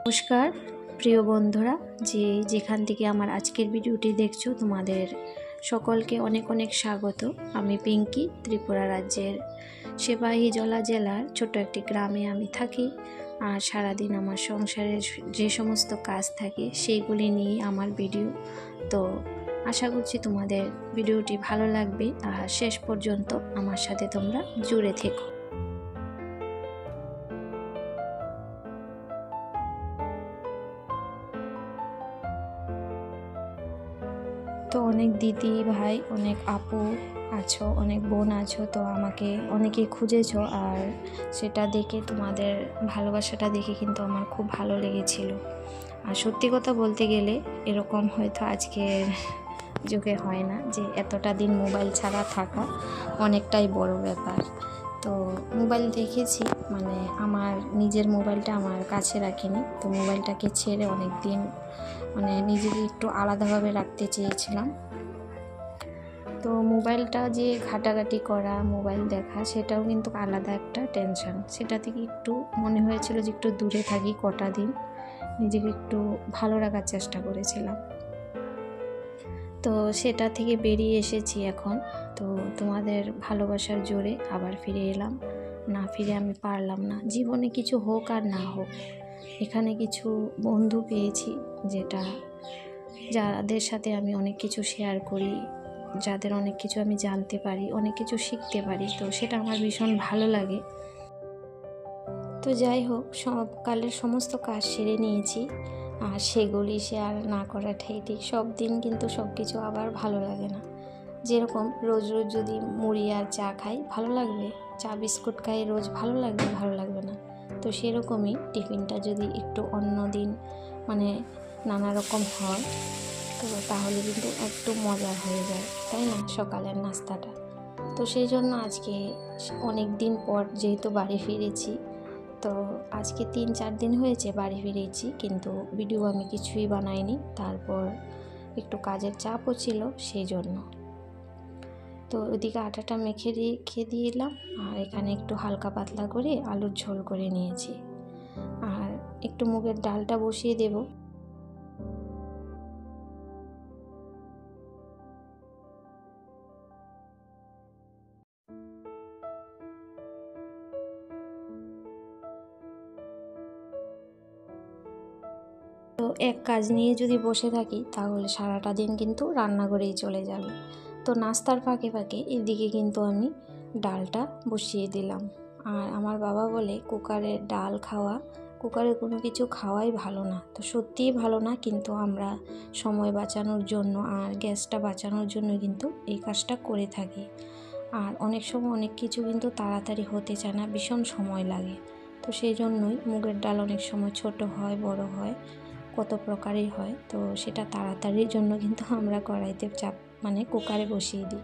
নমস্কার প্রিয় বন্ধুরা, যেখান থেকে আমার আজকের ভিডিওটি দেখছো তোমাদের সকলকে অনেক অনেক স্বাগত। আমি পিঙ্কি, ত্রিপুরা রাজ্যের সিপাহীজলা জেলার ছোট একটি গ্রামে আমি থাকি। আর সারাদিন আমার সংসারের যে সমস্ত কাজ থাকে সেইগুলি নিয়ে আমার ভিডিও। তো আশা করছি তোমাদের ভিডিওটি ভালো লাগবে আর শেষ পর্যন্ত আমার সাথে তোমরা জুড়ে থেকো। তো অনেক দিদি ভাই, অনেক আপু আছো, অনেক বোন আছো, তো আমাকে অনেকেই খুঁজেছো। আর সেটা দেখে তোমাদের ভালোবাসাটা দেখে কিন্তু আমার খুব ভালো লেগেছিল। আর সত্যি কথা বলতে গেলে এরকম হয়তো আজকের যুগে হয় না, যে এতটা দিন মোবাইল ছাড়া থাকা অনেকটাই বড় ব্যাপার। তো মোবাইল দেখেছি, মানে আমার নিজের মোবাইলটা আমার কাছে রাখিনি, তো মোবাইলটাকে ছেড়ে অনেক দিন মানে নিজেকে একটু আলাদাভাবে রাখতে চেয়েছিলাম। তো মোবাইলটা যে ঘাটাঘাটি করা, মোবাইল দেখা, সেটাও কিন্তু আলাদা একটা টেনশন। সেটা থেকে একটু মনে হয়েছিল যে একটু দূরে থাকি কটা দিন, নিজেকে একটু ভালো রাখার চেষ্টা করেছিলাম। তো সেটা থেকে বেরিয়ে এসেছি এখন। তো তোমাদের ভালোবাসার জোরে আবার ফিরে এলাম। না ফিরে আমি পারলাম না। জীবনে কিছু হোক আর না হোক, এখানে কিছু বন্ধু পেয়েছি যাদের সাথে আমি অনেক কিছু শেয়ার করি, যাদের অনেক কিছু আমি জানতে পারি, অনেক কিছু শিখতে পারি। তো সেটা আমার ভীষণ ভালো লাগে। তো যাই হোক, সকালের সমস্ত কাজ সেরে নিয়েছি, আর সেগুলি শেয়ার না করাটাই ঠিক। সব দিন কিন্তু সব কিছু আবার ভালো লাগে না। যেরকম রোজ রোজ যদি মুড়ি আর চা খাই ভালো লাগবে, চা বিস্কুট খাই রোজ ভালো লাগবে না। তো সেরকমই টিফিনটা যদি একটু অন্য দিন মানে নানা রকম হয়, তো তাহলে কিন্তু একটু মজার হয়ে যায়, তাই না, সকালের নাস্তাটা। তো সেই জন্য আজকে অনেক দিন পর যেহেতু বাড়ি ফিরেছি, তো আজকে 3-4 দিন হয়েছে বাড়ি ফিরেছি, কিন্তু ভিডিও আমি কিছুই বানাইনি। তারপর একটু কাজের চাপও ছিল সেই জন্য। তো ওদিকে আটাটা মেখে রেখে দিলাম, আর এখানে একটু হালকা পাতলা করে আলুর ঝোল করে নিয়েছি, আর একটু মুগের ডালটা বসিয়ে দেব। তো এক কাজ নিয়ে যদি বসে থাকি তাহলে সারাটা দিন কিন্তু রান্নাঘরেই চলে যাবে। তো নাস্তার ফাঁকে ফাঁকে এদিকে কিন্তু আমি ডালটা বসিয়ে দিলাম। আর আমার বাবা বলে কুকারের ডাল খাওয়া, কুকারে কোনো কিছু খাওয়াই ভালো না। তো সত্যিই ভালো না, কিন্তু আমরা সময় বাঁচানোর জন্য আর গ্যাসটা বাঁচানোর জন্য কিন্তু এই কাজটা করে থাকি। আর অনেক সময় অনেক কিছু কিন্তু তাড়াতাড়ি হতে চায় না, ভীষণ সময় লাগে। তো সেই জন্যই মুগের ডাল অনেক সময় ছোট হয়, বড় হয়, কত প্রকারই হয়। তো সেটা তাড়াতাড়ির জন্য কিন্তু আমরা কড়াইতে কুকারে বসিয়ে দিই।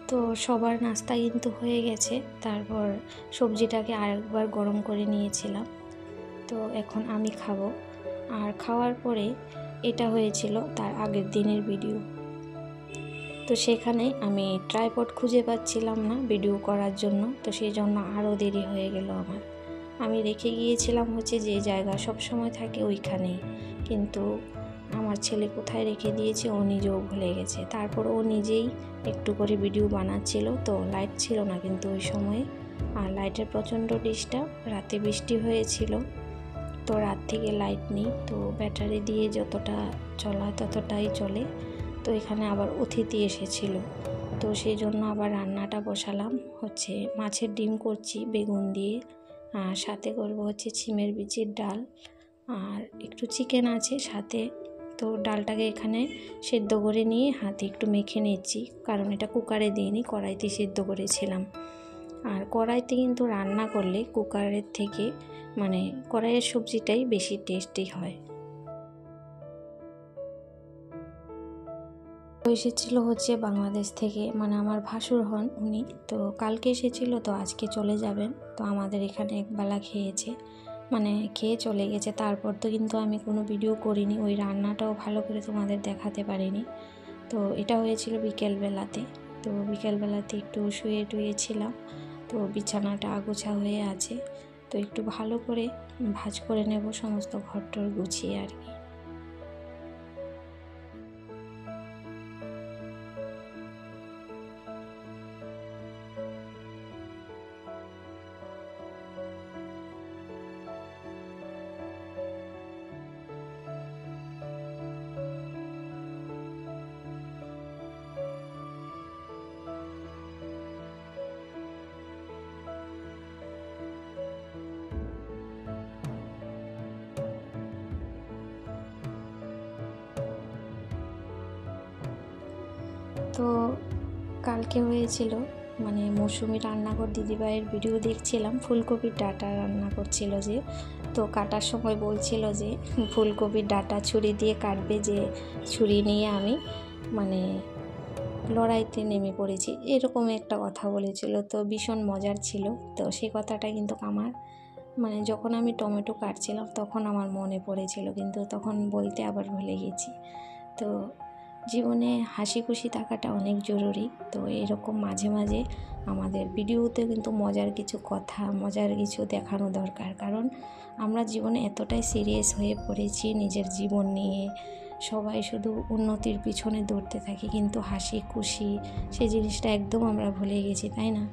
তো সবার নাস্তা কিন্তু হয়ে গেছে। তারপর সবজিটাকে আরেকবার গরম করে নিয়েছিলাম। তো এখন আমি খাবো। আর খাওয়ার পরে এটা হয়েছিল তার আগের দিনের ভিডিও। তো সেখানে আমি ট্রাইপড খুঁজে পাচ্ছিলাম না ভিডিও করার জন্য, তো সেই জন্য আরও দেরি হয়ে গেল আমার। আমি রেখে গিয়েছিলাম যে জায়গা সব সময় থাকে ওইখানেই, কিন্তু আমার ছেলে কোথায় রেখে দিয়েছে ও নিজেও ভুলে গেছে। তারপর ও নিজেই একটু করে ভিডিও বানাচ্ছিল। তো লাইট ছিল না কিন্তু ওই সময়ে, আর লাইটের প্রচণ্ড ডিস্টার্ব, রাতে বৃষ্টি হয়েছিল, তো রাত থেকে লাইট নেই। তো ব্যাটারি দিয়ে যতটা চলা ততটাই চলে। তো এখানে আবার অতিথি এসেছিল, তো সেই জন্য আবার রান্নাটা বসালাম। মাছের ডিম করছি বেগুন দিয়ে, আর সাথে করব ছিমের বিচির ডাল, আর একটু চিকেন আছে সাথে। তো ডালটাকে এখানে সেদ্ধ করে নিয়ে হাতে একটু মেখে নিচ্ছি, কারণ এটা কুকারে দিইনি, কড়াইতে সেদ্ধ করেছিলাম। আর কড়াইতে কিন্তু রান্না করলে কুকারের থেকে কড়াইয়ের সবজিটাই বেশি টেস্টি হয়। এসেছিল বাংলাদেশ থেকে, আমার ভাসুর হন উনি। তো কালকে এসেছিল, তো আজকে চলে যাবেন। তো আমাদের এখানে একবেলা খেয়েছে, খেয়ে চলে গেছে। তারপর তো কিন্তু আমি কোনো ভিডিও করিনি, ওই রান্নাটাও ভালো করে তোমাদের দেখাতে পারিনি। তো এটা হয়েছিল বিকেলবেলাতে। তো তো বিকেলবেলাতে একটু শুয়ে টুয়েছিলাম, তো বিছানাটা আগোছা হয়ে আছে, তো একটু ভালো করে ভাঁজ করে নেব সমস্ত ঘরটর গুছিয়ে আর কি। তো কালকে হয়েছিল মানে মৌসুমি রান্নাঘর দিদিভাইয়ের ভিডিও দেখছিলাম, ফুলকপির ডাঁটা রান্না করছিল যে, তো কাটার সময় বলছিল যে ফুলকপির ডাঁটা ছুরি দিয়ে কাটবে, যে ছুরি নিয়ে আমি মানে লড়াইতে নেমে পড়েছি, এরকম একটা কথা বলেছিল। তো ভীষণ মজার ছিল। তো সেই কথাটা কিন্তু আমার মানে যখন আমি টমেটো কাটছিলাম তখন আমার মনে পড়েছিল, কিন্তু তখন বলতে আবার ভুলে গেছি। তো জীবনে হাসি খুশি থাকাটা অনেক জরুরি। তো এরকম মাঝে মাঝে আমাদের ভিডিওতে কিন্তু মজার কিছু কথা, মজার কিছু দেখানো দরকার, কারণ আমরা জীবনে এতটাই সিরিয়াস হয়ে পড়েছি নিজের জীবন নিয়ে, সবাই শুধু উন্নতির পিছনে দৌড়তে থাকি, কিন্তু হাসি খুশি সেই জিনিসটা একদম আমরা ভুলে গেছি, তাই না?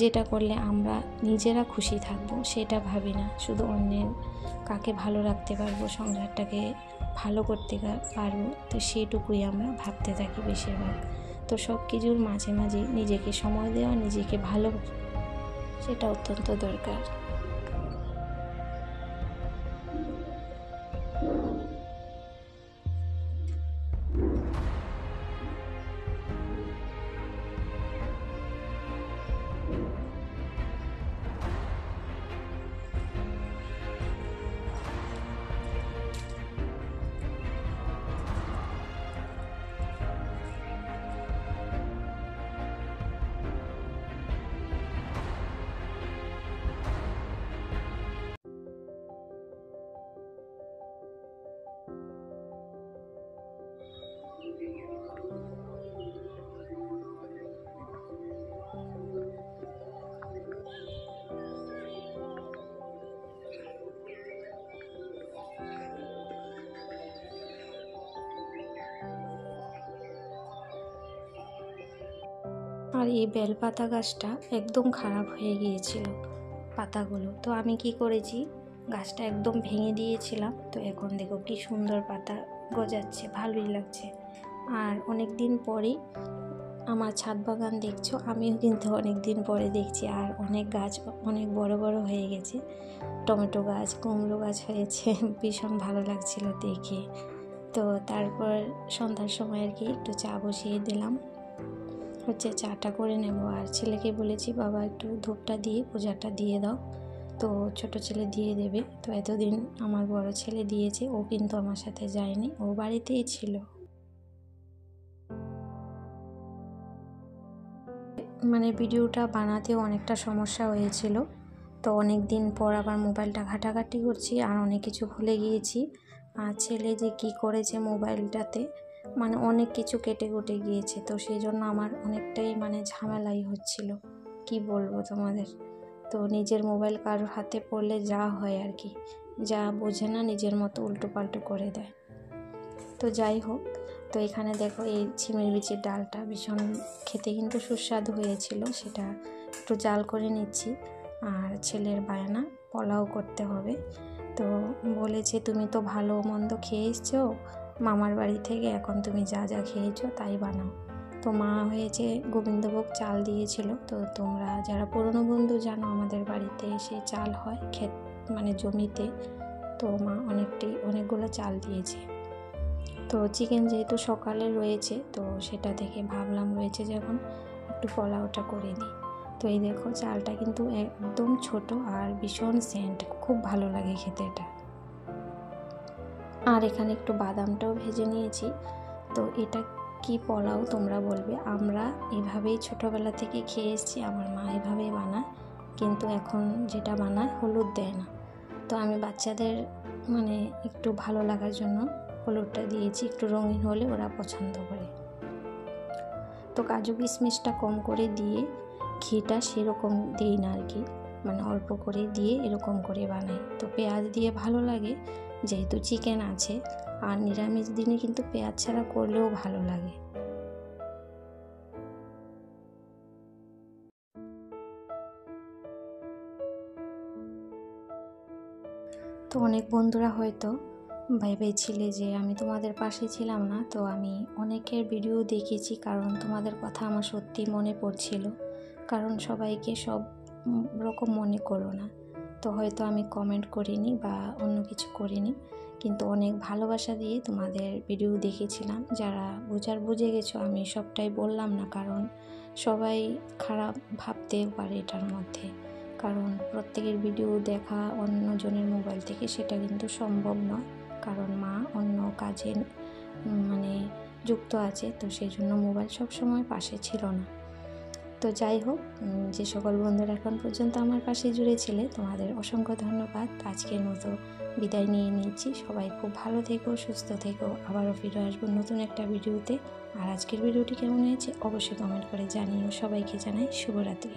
যেটা করলে আমরা নিজেরা খুশি থাকবো সেটা ভাবি না, শুধু অন্যের কাকে ভালো রাখতে পারবো, সংসারটাকে ভালো করতে পারবো, তো সেটুকুই আমরা ভাবতে থাকি বেশিরভাগ। তো সব কিছুর মাঝে মাঝে নিজেকে সময় দেওয়া, নিজেকে ভালো সেটা অত্যন্ত দরকার। আর এই বেলপাতা গাছটা একদম খারাপ হয়ে গিয়েছিল পাতাগুলো, তো আমি কি করেছি, গাছটা একদম ভেঙে দিয়েছিলাম। তো এখন দেখো কি সুন্দর পাতা গজাচ্ছে, ভালোই লাগছে। আর অনেক দিন পরেই আমার ছাদ বাগান দেখছো, আমিও কিন্তু অনেক দিন পরে দেখছি, আর অনেক গাছ অনেক বড় বড় হয়ে গেছে, টমেটো গাছ, কুমড়ো গাছ হয়েছে, ভীষণ ভালো লাগছিল দেখে। তো তারপর সন্ধ্যার সময় আর কি একটু চা বসিয়ে দিলাম, হচ্ছে চাটা করে নেব। আর ছেলেকে বলেছি বাবা একটু ধূপটা দিয়ে পূজাটা দিয়ে দাও, তো ছোট ছেলে দিয়ে দেবে। তো এতদিন আমার বড় ছেলে দিয়েছে, ও কিন্তু আমার সাথে যায়নি, ও বাড়িতেই ছিল। মানে ভিডিওটা বানাতেও অনেকটা সমস্যা হয়েছিল, তো অনেক দিন পর আবার মোবাইলটা ঘাটাঘাটি করছি আর অনেক কিছু ভুলে গিয়েছি। আর ছেলে যে কি করেছে মোবাইলটাতে, মানে অনেক কিছু কেটে কুটে গিয়েছে, তো সেই জন্য আমার অনেকটাই মানে ঝামেলাই হচ্ছিল, কি বলবো তোমাদের। তো নিজের মোবাইল কারোর হাতে পড়লে যা হয় আর কি, যা বোঝে না নিজের মতো উল্টো পাল্টো করে দেয়। তো যাই হোক, তো এখানে দেখো এই ছিমের বিচির ডালটা ভীষণ খেতে কিন্তু সুস্বাদু হয়েছিল, সেটা একটু জাল করে নিচ্ছি। আর ছেলের বায়না পোলাও করতে হবে, তো বলেছে তুমি তো ভালো মন্দ খেয়ে এসছো মামার বাড়ি থেকে, এখন তুমি যা যা খেয়েছো তাই বানাও। তো মা হয়েছে গোবিন্দভোগ চাল দিয়েছিল, তো তোমরা যারা পুরনো বন্ধু জানো আমাদের বাড়িতে সেই চাল হয় ক্ষেত মানে জমিতে, তো মা অনেকগুলো চাল দিয়েছে। তো চিকেন যেহেতু সকালে রয়েছে, তো সেটা থেকে ভাবলাম রয়েছে যখন একটু পোলাওটা করে দিই। তো এই দেখো চালটা কিন্তু একদম ছোট আর ভীষণ সেন্ট, খুব ভালো লাগে খেতে এটা। আর এখানে একটু বাদামটাও ভেজে নিয়েছি। তো এটা কি পোলাও তোমরা বলবে, আমরা এভাবেই ছোটোবেলা থেকে খেয়ে এসেছি, আমার মা এভাবেই বানায়, কিন্তু এখন যেটা বানায় হলুদ দেয় না। তো আমি বাচ্চাদের মানে একটু ভালো লাগার জন্য হলুদটা দিয়েছি, একটু রঙিন হলে ওরা পছন্দ করে। তো কাজু কিশমিশটা কম করে দিয়ে ঘিটা সেরকম দিই না আর কি, মানে অল্প করে দিয়ে এরকম করে বানাই। তো পেঁয়াজ দিয়ে ভালো লাগে যেহেতু চিকেন আছে, আর নিরামিষ দিনে কিন্তু পেঁয়াজ ছাড়া করলেও ভালো লাগে। তো অনেক বন্ধুরা হয়তো ভেবেছিলে যে আমি তোমাদের পাশে ছিলাম না, তো আমি অনেকের ভিডিও দেখেছি, কারণ তোমাদের কথা আমার সত্যি মনে পড়ছিল। কারণ সবাইকে সব রকম মনে করো না, তো হয়তো আমি কমেন্ট করিনি বা অন্য কিছু করিনি, কিন্তু অনেক ভালোবাসা দিয়ে তোমাদের ভিডিও দেখেছিলাম। যারা বুঝে গেছো, আমি সবটাই বললাম না, কারণ সবাই খারাপ ভাবতেও পারে এটার মধ্যে। কারণ প্রত্যেকের ভিডিও দেখা অন্যজনের মোবাইল থেকে সেটা কিন্তু সম্ভব নয়, কারণ মা অন্য কাজে মানে যুক্ত আছে, তো সেই জন্য মোবাইল সবসময় পাশে ছিল না। তো যাই হোক, যে সকল বন্ধুরা এখন পর্যন্ত আমার পাশে জুড়েছিলে তোমাদের অসংখ্য ধন্যবাদ। আজকের মতো বিদায় নিয়ে নিচ্ছি। সবাই খুব ভালো থেকো, সুস্থ থেকো। আবারও ফিরে আসবো নতুন একটা ভিডিওতে। আর আজকের ভিডিওটি কেমন হয়েছে অবশ্যই কমেন্ট করে জানিও। সবাইকে জানাই শুভরাত্রি।